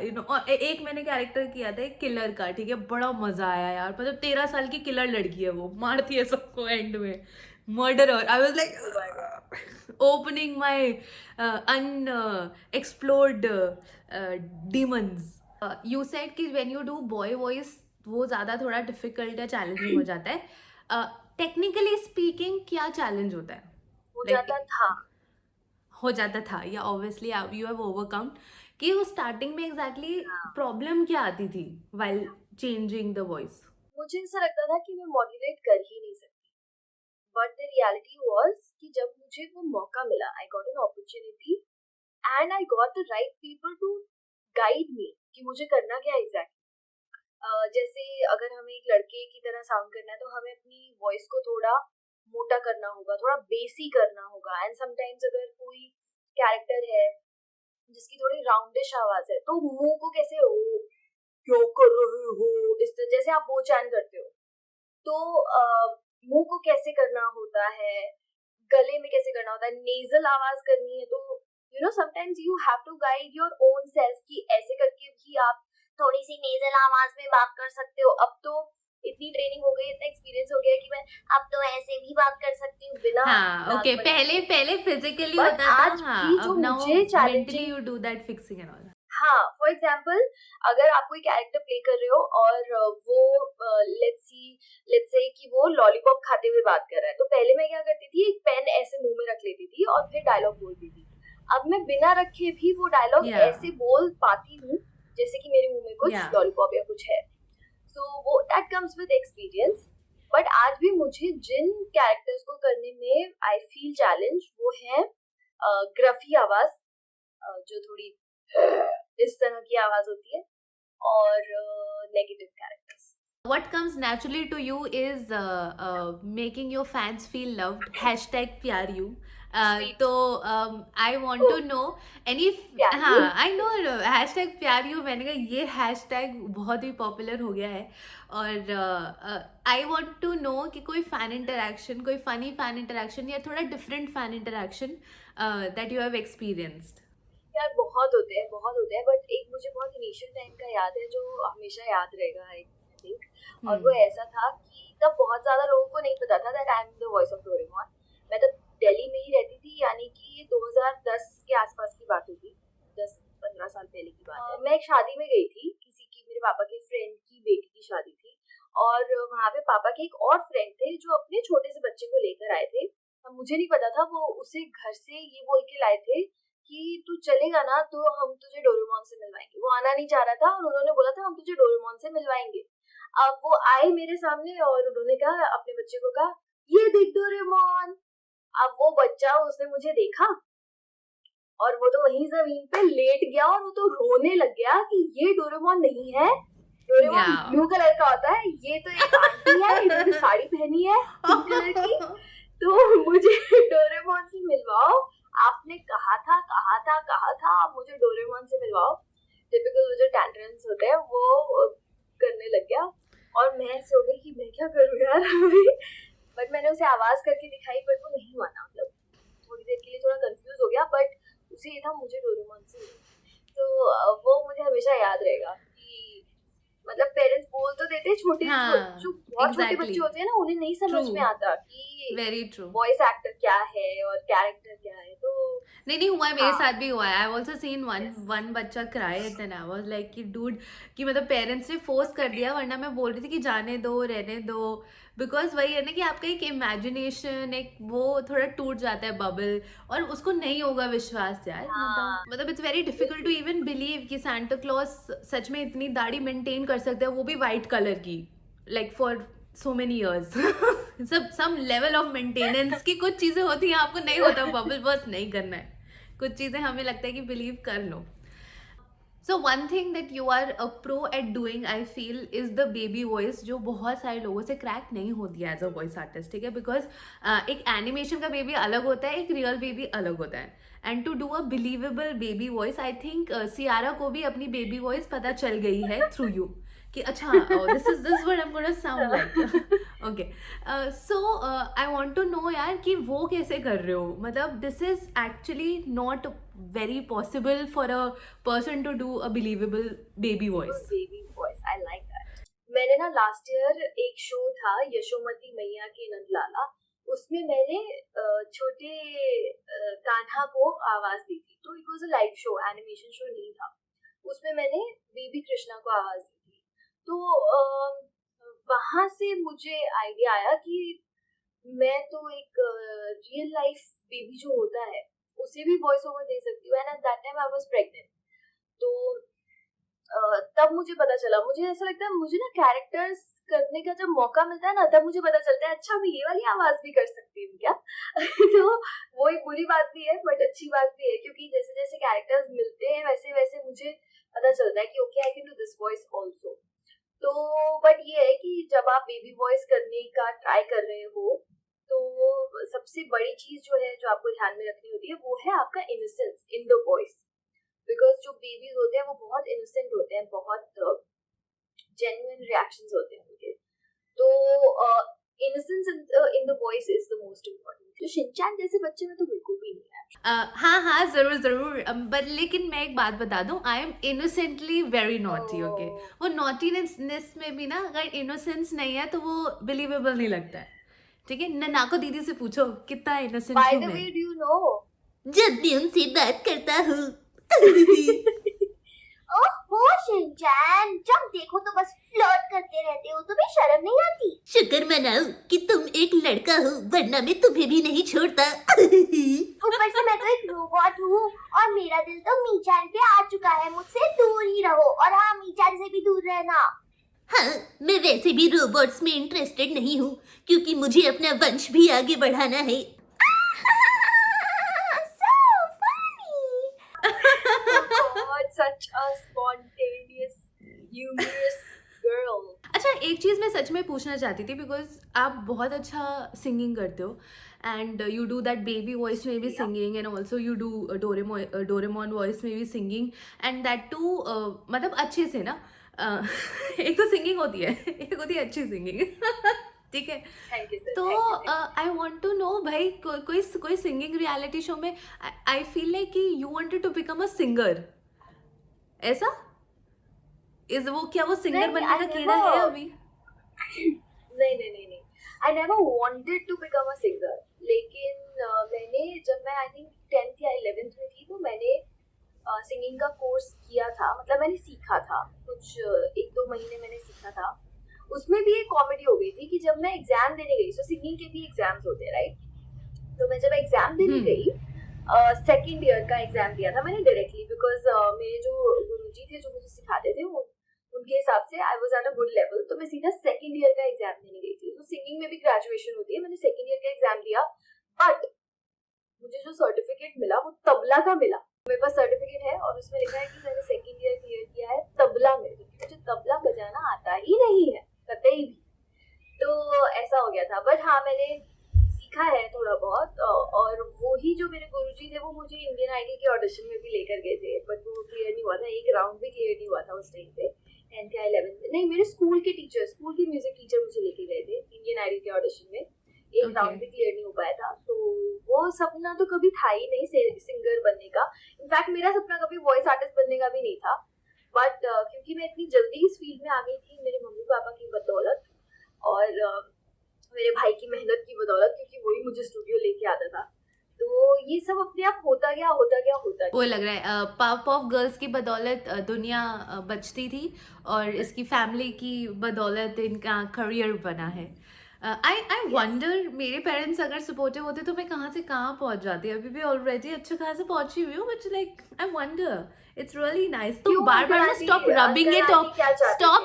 You know, और एक मैंने कैरेक्टर किया था एक किलर का, ठीक है, बड़ा मजा आया यार. मतलब 13 साल की किलर लड़की है, वो मारती है सबको एंड में, murderer. I was like opening my unexplored demons. You said कि when you do boy voice वो ज़्यादा थोड़ा डिफिकल्ट या चैलेंजिंग हो जाता है. टेक्निकली स्पीकिंग क्या चैलेंज होता है? हो जाता था या ऑब्वियसली यू हैव ओवरकम, कि वो स्टार्टिंग में एग्जैक्टली प्रॉब्लम क्या आती थी व्हाइल चेंजिंग द वॉइस? मुझे ऐसा लगता था कि मैं मॉड्यूलेट कर ही नहीं सकती, बट द रियलिटी वाज कि जब मुझे वो मौका मिला, I got an opportunity and I got the right people to guide me कि मुझे करना क्या एग्जैक्टली. जैसे अगर हमें एक लड़के की तरह साउंड करना है तो हमें अपनी वॉइस को थोड़ा मोटा करना होगा, थोड़ा बेसी करना होगा. एंड समटाइम्स अगर कोई कैरेक्टर है जिसकी थोड़ी राउंडिश आवाज है, तो मुंह को कैसे हो, क्यों कर रहे हो, इस तरह जैसे आप बोचान करते हो, तो मुंह को कैसे करना होता है, गले में कैसे करना होता है, नेजल आवाज करनी है, तो you know sometimes you have to guide your own self कि ऐसे करके भी आप थोड़ी सी नेजल आवाज में बात कर सकते हो. अब तो इतनी ट्रेनिंग हो गई, इतना एक्सपीरियंस हो गया कि मैं अब तो ऐसे भी बात कर सकती हूँ बिना. हाँ, ओके. पहले फिजिकली होता था. हाँ, अब now mentally you do that fixing and all. हाँ, फॉर एग्जाम्पल अगर आप कोई कैरेक्टर प्ले कर रहे हो और वो लेट्स से कि वो लॉलीपॉप खाते हुए बात कर रहा है, तो पहले मैं क्या करती थी, एक पेन ऐसे मुंह में रख लेती थी और फिर डायलॉग बोलती थी. अब मैं बिना रखे भी वो डायलॉग ऐसे बोल पाती हूँ जैसे कि मेरे मुंह में कुछ लॉलीपॉप या कुछ है. सो वो that comes with experience. But आज भी मुझे जिन कैरेक्टर्स को करने में आई फील चैलेंज, वो है ग्रफी आवाज, जो थोड़ी इस तरह की आवाज होती है, और negative characters. What comes naturally to you is making your fans feel loved. #PyarYou. तो I want to know any. हाँ, I know #PyarYou. मैंने कहा ये हैशटैग बहुत ही पॉपुलर हो गया है, और I want to know कि कोई फैन इंटरेक्शन, कोई फनी फैन इंटरेक्शन या थोड़ा different fan interaction that you have experienced. यार बहुत होते हैं, बट एक मुझे बहुत इनिशियल टाइम का याद है जो हमेशा याद रहेगा आई थिंक. और वो ऐसा था कि तब बहुत ज्यादा लोगों को नहीं पता था that I am the voice of Doraemon. मैं तब दिल्ली में ही रहती थी, यानी कि 2010 के आसपास की बात होगी, 10-15 साल पहले की बात है. मैं एक शादी में गई थी, किसी की, मेरे पापा के फ्रेंड की बेटी की शादी थी, और वहाँ पे पापा के एक और फ्रेंड थे जो अपने छोटे से बच्चे को लेकर आए थे. अब मुझे नहीं पता था, वो उसे घर से ये बोल के लाए थे कि तू चलेगा ना तो हम तुझे डोरेमोन से मिलवाएंगे. वो आना नहीं चाह रहा था और उन्होंने बोला था हम तुझे डोरेमोन से मिलवाएंगे. अब वो आए मेरे सामने और उन्होंने कहा, अपने बच्चे को कहा, ये देख डोरेमोन. अब वो बच्चा, उसने मुझे देखा और वो तो वहीं जमीन पे लेट गया और वो तो रोने लग गया कि ये डोरेमोन नहीं है, डोरेमोन ब्लू कलर का होता है, ये तो एक आंटी है, इन्होंने साड़ी पहनी है पिंक कलर की, तो मुझे डोरेमोन से मिलवाओ. आपने कहा था आप मुझे डोरेमोन से मिलवाओ. टिपिकल वो जो टैंट्रम्स होते हैं वो करने लग गया. और मैं ऐसे हो गई कि मैं क्या करूँ यार बट मैंने उसे आवाज करके दिखाई बट वो नहीं माना, मतलब थोड़ी देर के लिए थोड़ा कंफ्यूज हो गया, बट उसे ये था मुझे डोरेमोन से मिलना है। तो वो मुझे हमेशा याद रहेगा कि मतलब पेरेंट्स बोल तो देते हैं छोटे हाँ, जो बहुत छोटे exactly. बच्चे होते हैं ना, उन्हें नहीं समझ True. में आता कि वेरी ट्रू। वॉइस एक्टर क्या है और कैरेक्टर क्या है। तो नहीं हुआ है, मेरे हाँ। साथ भी हुआ है। I also seen Yes. One बच्चा cry and I was like कि डूड, कि मतलब पेरेंट्स ने फोर्स कर दिया, वरना मैं बोल रही थी कि जाने दो, रहने दो, बिकॉज वही है ना कि आपका एक इमेजिनेशन, एक वो थोड़ा टूट जाता है बबल, और उसको नहीं होगा विश्वास यार। हाँ। मतलब it's very difficult to even believe कि सांता क्लॉज सच में इतनी दाढ़ी मेंटेन कर सकता है, वो भी वाइट कलर की, like for so many years. some level of maintenance की कुछ चीजें होती हैं, आपको नहीं होता बबल बस नहीं करना है, कुछ चीजें हमें लगता है कि बिलीव कर लो। So one thing that you are a pro at doing, I feel, is the baby voice, जो बहुत सारे लोगों से क्रैक नहीं होती है एज अ वॉइस आर्टिस्ट, ठीक है? बिकॉज एक एनिमेशन का बेबी अलग होता है, एक रियल बेबी अलग होता है, and to do a believable baby voice, I think Ciara को भी अपनी बेबी वॉइस पता चल गई है थ्रू यू कि अच्छा this is what I am gonna sound like. Okay, so I want to know यार कि वो कैसे कर रहे हो, मतलब this is actually not very possible for a person to do a believable baby voice. Baby voice, I like that. मैंने ना लास्ट ईयर एक शो था यशोमती मैया के नंदलाला, उसमें मैंने छोटे कान्हा को आवाज दी थी। तो it was a live show, animation show नहीं था। उसमें मैंने बेबी कृष्णा को आवाज दी थी। तो वहां से मुझे आइडिया आया कि मैं तो एक रियल लाइफ बेबी जो होता है उसे भी वॉइस ओवर दे सकती हूँ। And at that time I was pregnant. तो तब मुझे पता चला, मुझे ऐसा लगता है मुझे ना कैरेक्टर्स करने का जब मौका मिलता है ना, तब मुझे पता चलता है अच्छा मैं ये वाली आवाज भी कर सकती हूँ क्या। तो वो एक बुरी बात भी है बट अच्छी बात भी है, क्योंकि जैसे जैसे कैरेक्टर्स मिलते हैं वैसे वैसे मुझे पता चलता है कि okay I can do this voice also. तो बट ये है कि जब आप बेबी वॉइस करने का ट्राई कर रहे हो तो सबसे बड़ी चीज जो है जो आपको ध्यान में रखनी होती है वो है आपका innocence in the voice. Because जो बेबीज होते हैं वो बहुत इनोसेंट होते हैं, बहुत जेन्युइन रिएक्शंस होते हैं उनके। तो innocence in the voice is the most important. जो शिनचैन जैसे बच्चे में तो बिल्कुल भी नहीं है। हाँ जरूर, बट लेकिन मैं एक बात बता दूं, I am innocently very naughty. Okay, वो नॉटीनेस में भी ना अगर इनोसेंस नहीं है तो वो बिलीवेबल नहीं लगता है, ठीक है? नाको दीदी से पूछो कितना इनोसेंट बाय हूं द मैं। वे, डू यू नो, जब भी उनसे बात करता हूँ ओहो शिनचैन, जब देखो तो बस फ्लर्ट करते रहते हो, तुम्हें शर्म नहीं आती? शुक्र मनाओ कि तुम एक लड़का हो, वरना मैं तुम्हें भी नहीं छोड़ता। ऊपर से मैं तो एक रोबोट हूँ और मेरा दिल तो मीचान पे आ चुका है। मुझसे दूर ही रहो, और हाँ, मीचान से भी दूर रहना। हाँ, मैं वैसे भी रोबोट्स में इंटरेस्टेड नहीं हूँ, क्योंकि मुझे अपना वंश भी आगे बढ़ाना है। God, such a spontaneous, humorous girl. अच्छा, एक चीज़ मैं सच में पूछना चाहती थी, बिकॉज आप बहुत अच्छा सिंगिंग करते हो, and you do that baby voice में भी singing, and also you do Doraemon voice में भी सिंगिंग, एंड दैट टू मतलब अच्छे से ना। एक तो सिंगिंग होती है, एक होती है अच्छी सिंगिंग। ठीक है, Thank you, sir. तो Thank you. I want to know भाई, कोई सिंगिंग रियलिटी शो में आई फील लाइक कि you wanted to become a singer, ऐसा इज वो, क्या वो सिंगर नहीं, बनने का I कीड़ा never- है अभी? नहीं। I never wanted to become a singer. लेकिन मैंने जब मैं आई थिंक 10th या 11th में थी तो मैंने सिंगिंग का कोर्स किया था। मतलब मैंने सीखा था, कुछ 1-2 महीने मैंने सीखा था। उसमें भी एक कॉमेडी हो गई थी कि जब मैं एग्जाम देने गई, सो सिंगिंग के भी एग्जाम्स होते हैं राइट, तो मैं जब एग्जाम देने गई, सेकेंड ईयर का एग्जाम दिया था मैंने डायरेक्टली, बिकॉज मेरे जो गुरुजी थे जो मुझे सिखाते थे उनके हिसाब से आई was at a good level, तो मैं सीधा सेकेंड ईयर का एग्जाम देने गई थी। तो सिंगिंग में भी ग्रेजुएशन होती है, मैंने सेकेंड ईयर का एग्जाम दिया, बट मुझे जो सर्टिफिकेट मिला वो तबला का मिला। मेरे पास सर्टिफिकेट है और उसमें लिखा है कि मैंने सेकेंड ईयर क्लियर किया है तबला में, क्योंकि मुझे तबला बजाना आता ही नहीं है कतई भी। तो ऐसा हो गया था, बट हाँ मैंने सीखा है थोड़ा बहुत, और वो ही जो मेरे गुरुजी थे वो मुझे इंडियन आइडल के ऑडिशन में भी लेकर गए थे, बट वो क्लियर नहीं हुआ था, एक राउंड भी क्लियर नहीं हुआ था उस टाइम पे। 10th या 11th में, नहीं मेरे स्कूल के म्यूजिक टीचर मुझे लेके गए थे इंडियन आइडल के ऑडिशन में। एक राउंड भी क्लियर नहीं हो पाया था, तो वो सपना तो कभी था ही नहीं सिंगर बनने का। इनफैक्ट मेरा सपना कभी वॉइस आर्टिस्ट बनने का भी नहीं था, बट क्योंकि मैं इतनी जल्दी इस फील्ड में आ गई थी मेरे मम्मी पापा की बदौलत और मेरे भाई की मेहनत की बदौलत, क्योंकि वही मुझे स्टूडियो लेके आता था, तो ये सब अपने आप होता गया। वो लग रहा है पावर ऑफ गर्ल्स की बदौलत दुनिया बचती थी और इसकी फैमिली की बदौलत इनका करियर बना है। आई वंडर मेरे पेरेंट्स अगर सपोर्टिव होते तो मैं कहाँ से कहाँ पहुँच जाती। अभी भी ऑलरेडी अच्छा खासा पहुँची हुई हूँ, but like I wonder it's really nice. तुम बार बार ना stop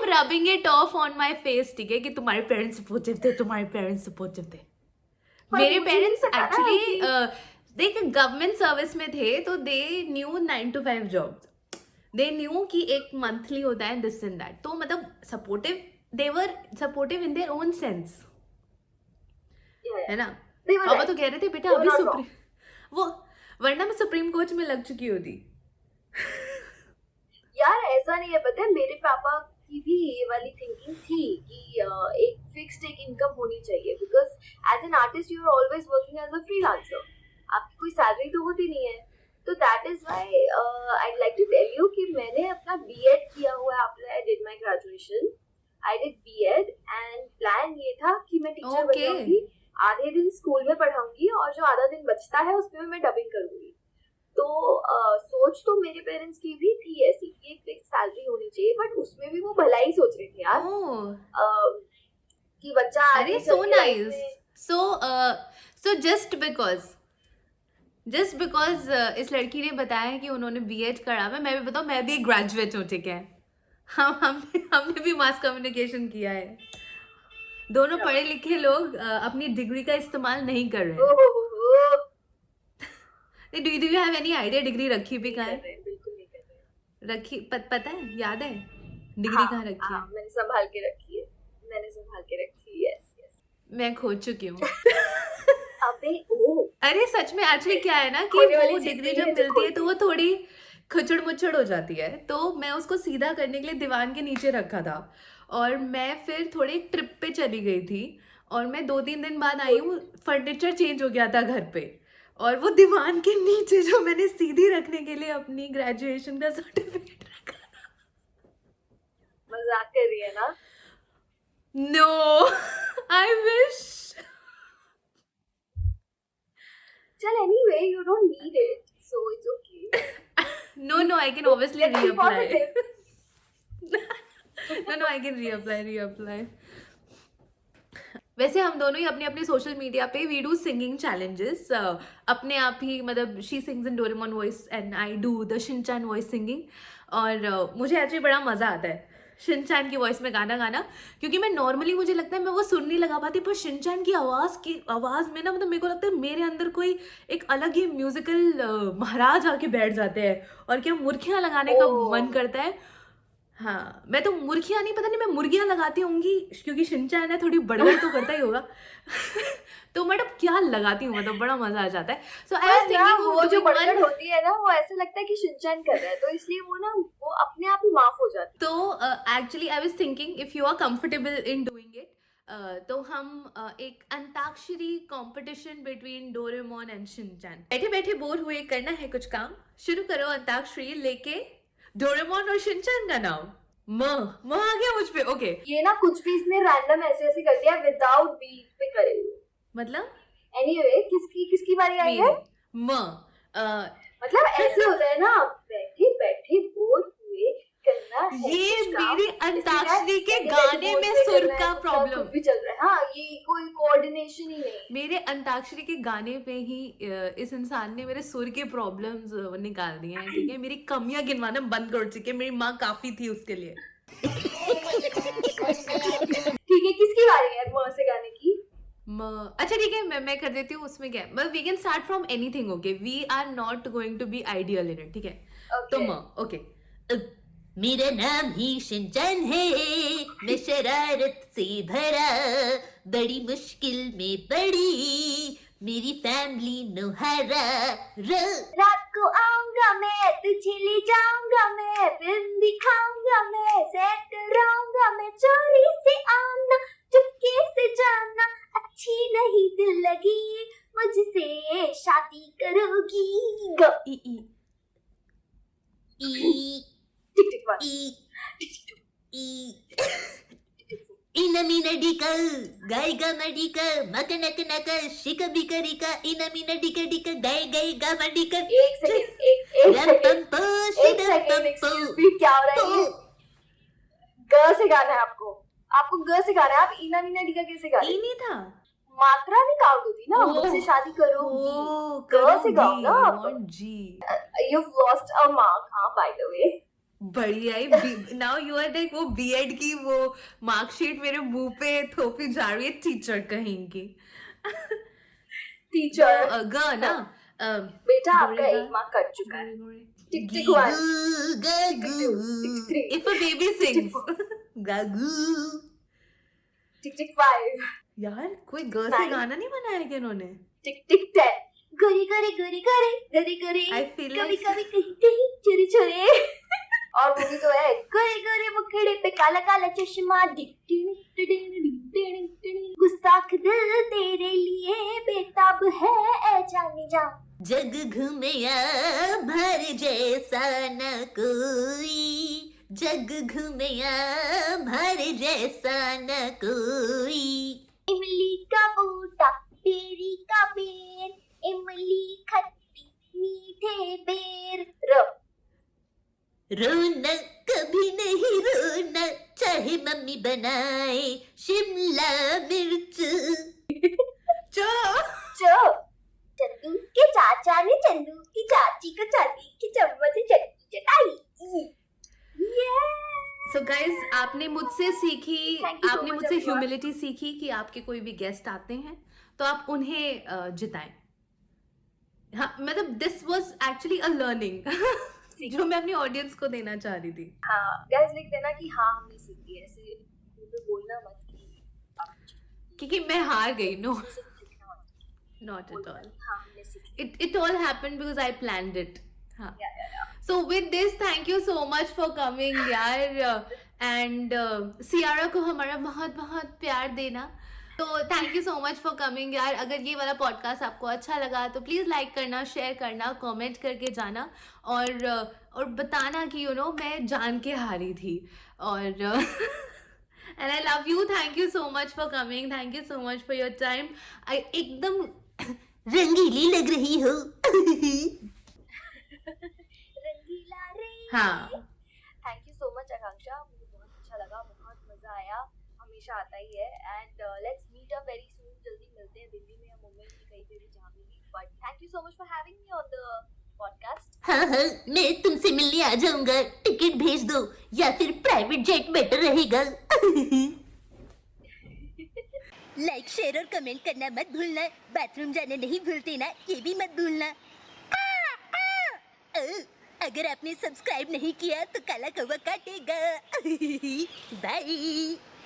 rubbing it of on my face, ठीक है, कि तुम्हारे पेरेंट्स सपोर्टिव थे। मेरे पेरेंट्स एक्चुअली देख गवर्नमेंट सर्विस में थे, तो they knew 9 to 5 jobs, they knew कि एक मंथली होता है दिस एंड दैट, तो मतलब supportive, they were supportive in their own sense, है ना। पापा तो कह रहे थे बेटा अभी सुप्रीम, वो वरना मैं सुप्रीम कोर्ट में लग चुकी होती। यार ऐसा नहीं है, पता है मेरे पापा की भी ये वाली थिंकिंग थी कि एक फिक्स्ड एक इनकम होनी चाहिए, because as an artist you are always working as a freelancer, आपकी कोई सैलरी तो होती नहीं है। तो that is why I like to tell you कि मैंने अपना बीएड किया हुआ है after I did my graduation. I did BEd and plan ये था कि मैं टीचर बन जाऊंगी, आधे दिन स्कूल में पढ़ाऊंगी और जो आधा दिन बचता है उसमें मैं डबिंग करूंगी। तो सोच तो मेरे पेरेंट्स की भी थी ऐसी कि एक फिक्स सैलरी होनी चाहिए, बट उसमें भी वो भलाई सोच रहे थे यार कि बच्चा अरे so nice. So just because इस लड़की ने बताया कि उन्होंने बीएड करा है, मैं भी बताऊँ मैं भी ग्रेजुएट हूँ, ठीक है, हमने भी मास कम्युनिकेशन किया है। दोनों पढ़े लिखे लोग अपनी डिग्री का इस्तेमाल नहीं कर रहे हैं। Do you have any idea degree रखी भी कहाँ है? बिल्कुल नहीं कर रहे। रखी पता है, याद है डिग्री कहाँ रखी है? मैंने संभाल के रखी है। यस मैं खो चुकी हूँ। अबे ओ, अरे सच में एक्चुअली क्या है ना कि वो डिग्री जब मिलती है तो वो थोड़ी खचड़ मुचड़ हो जाती है, तो मैं उसको सीधा करने के लिए दीवान के नीचे रखा था और मैं फिर थोड़ी एक ट्रिप पे चली गई थी और मैं 2-3 दिन बाद आई हूँ, फर्नीचर चेंज हो गया था घर पे और वो दीवान के नीचे जो मैंने सीधी रखने के लिए अपनी ग्रेजुएशन का सर्टिफिकेट रखा था। मजाक कर रही है ना? No I wish. चल anyway you don't need it, so it's okay. No, I can obviously Let's be reapply. positive. No, I can reapply. वैसे हम दोनों ही अपने अपने सोशल मीडिया पे वी डू सिंगिंग चैलेंजेस अपने आप ही, मतलब she sings in Doraemon voice and I do the Shinchan voice singing, और मुझे एक्चुअली बड़ा मज़ा आता है शिनचैन की वॉइस में गाना गाना, क्योंकि मैं नॉर्मली मुझे लगता है मैं वो सुन नहीं लगा पाती, पर शिनचैन की आवाज़ में ना, मतलब मेरे को लगता है मेरे अंदर कोई एक अलग ही म्यूजिकल महाराज आके बैठ जाते हैं और क्या मुर्खियाँ लगाने का मन करता है। हाँ, मैं तो मुर्गियाँ नहीं, पता नहीं मैं मुर्गियाँ लगाती होंगी क्योंकि शिनचैन है, थोड़ी बड़बड़ तो करता ही होगा। तो मतलब क्या लगाती हूँ, मतलब बड़ा मजा आ जाता है। सो आई वाज थिंकिंग वो जो बड़बड़ होती है ना, वो ऐसा लगता है कि शिनचैन कर रहा है, तो इसलिए वो ना वो अपने आप ही माफ हो जाती है। तो actually I was thinking if you are comfortable in doing it, तो हम एक antakshari competition between Doraemon and Shinchan, बैठे बैठे बोर हुए करना है कुछ काम, शुरू करो अंताक्षरी लेके डोरेमोन और शिनचैन का नाम म आ गया मुझ पे। ओके, ये ना कुछ भी इसने रैंडम ऐसे कर दिया विदाउट बीट पे करे, मतलब एनीवे किसकी बारी आई है? मतलब ऐसे होता है ना, बैठे बैठे बोर हुए करना है, ये मेरी अंताक्षरी के गाने में सुर का प्रॉब्लम भी चल रहा है। हाँ, ये कोई कोऑर्डिनेशन ही नहीं। मेरे अंताक्षरी के गाने पे ही इस इंसान ने मेरे सुर के प्रॉब्लम्स निकाल दिए हैं, ठीक है, मेरी कमियां गिनवाना बंद कर चुके, मेरी माँ काफी थी उसके लिए। ठीक है, किसकी बारी है वहां से गाने की? अच्छा ठीक है, मैं कर देती हूँ, उसमें क्या है, मतलब we can start from anything, okay, we are not going to be ideal in it, ठीक है। तो ओके, मेरा नाम ही शिनचैन है, मैं शरारत से भरा, बड़ी मुश्किल में पड़ी, मेरी फैमिली नोहारा रो। रात को आऊंगा मैं, तुझे ले जाऊंगा मैं, फिल्म दिखाऊंगा मैं, सेट कराऊंगा मैं, चोरी से आना, चुपके से जाना, अच्छी नहीं दिल लगी, मुझसे शादी करोगी। गो। ई ई ई टिक टिक वन, ई टिक टिक टू, ई इनमीना डिका गायगा मडिका मकनक नक शिकबिका रिका इनमीना डिका डिका गाय गाय गा मडिका। एक सेकंड, एक सेकंड, एक सेकंड, एक्सक्यूज मी, क्या हो रहा है ये? ग से गाना है आपको, आपको ग से गाना है, आप इना मीना डी का कैसे गा रहे ई हैं? नहीं था। मात्रा नहीं काउंट होती ना, ओह। मुझसे शादी करोगी, ओ ग से गाओ ना आप। करोगी, जी। You've lost a mark, हाँ, by the way. बढ़िया ही। नाउ यू आर लाइक वो बीएड की वो मार्कशीट मेरे मुंह पे थोपी जा रही है, टीचर कहेंगी। टीचर, ग ना बेटा आपका गोरेगा। एक मार्क कट चुका है। टिक टिक गू वन, गागू tick three, if a baby sings. गागू टिक टिक फाइव, यार कोई ग से Nine. गाना नहीं बनाया क्या इन्होंने? टिक टिक 10. गोरी गोरी गोरी गोरी गोरी गोरी, I feel कभी like- कभी कहीं कहीं चोरी चोरी। और वो भी तो है, गोरे गोरे मुखड़े पे काला काला चश्मा, डिग डिग डिग डिग डिग डिग। गुस्ताख दिल तेरे लिए बेताब है, ऐ जाने जा। जग घूमया भर जैसा न कोई, जग घूमया भर जैसा न कोई। इमली का बूटा, बेरी का बेर, इमली खट्टी मीठे बेर। र, रोना कभी नहीं रोना, चाहे मम्मी बनाए शिमला मिर्च। चो च, चंदू के चाचा ने चंदू की चाची को चांदी की चम्मच से चटनी चटाई। सो गाइज, आपने मुझसे सीखी, Thank you so आपने much, मुझसे everyone. ह्यूमिलिटी सीखी कि आपके कोई भी गेस्ट आते हैं तो आप उन्हें जिताएं। हाँ, मतलब this was actually a learning जो मैं अपनी ऑडियंस को देना चाह रही थी। हाँ, गाइस लिख देना कि हाँ हमने सीखी है, ऐसे मुंह पे बोलना मत कि आप क्योंकि मैं हार गई। नो, सिर्फ लिखना मत, नॉट एट ऑल। हाँ हमने सीखी। It all happened because I planned it. हाँ. Yeah. So with this, thank you so much for coming यार, and सियारा को हमारा बहुत बहुत प्यार देना। तो thank you so much for coming यार। अगर ये वाला पॉडकास्ट आपको अच्छा लगा तो प्लीज़ लाइक करना, शेयर करना, कमेंट करके जाना और बताना कि मैं जान के हारी थी। और and I love you, thank you so much for coming, thank you so much for your time. आई एकदम रंगीली लग रही हो। रंगीला रे। हाँ, thank you so much Akanksha, मुझे बहुत अच्छा लगा, बहुत मजा आया, हमेशा आता ही है। And let's meet up very soon, जल्दी मिलते हैं दिल्ली में या मुंबई में, कहीं पे भी जहाँ भी। But thank you so much for having me on the podcast. हाँ हाँ, मैं तुमसे मिलने आ जाऊंगा, टिकट भेज दो या फिर प्राइवेट जेट बेटर रहेगा। लाइक शेयर और कमेंट करना मत भूलना, बाथरूम जाना नहीं भूलते ना, ये भी मत भूलना। अगर आपने सब्सक्राइब नहीं किया तो काला कौवा काटेगा। बाय।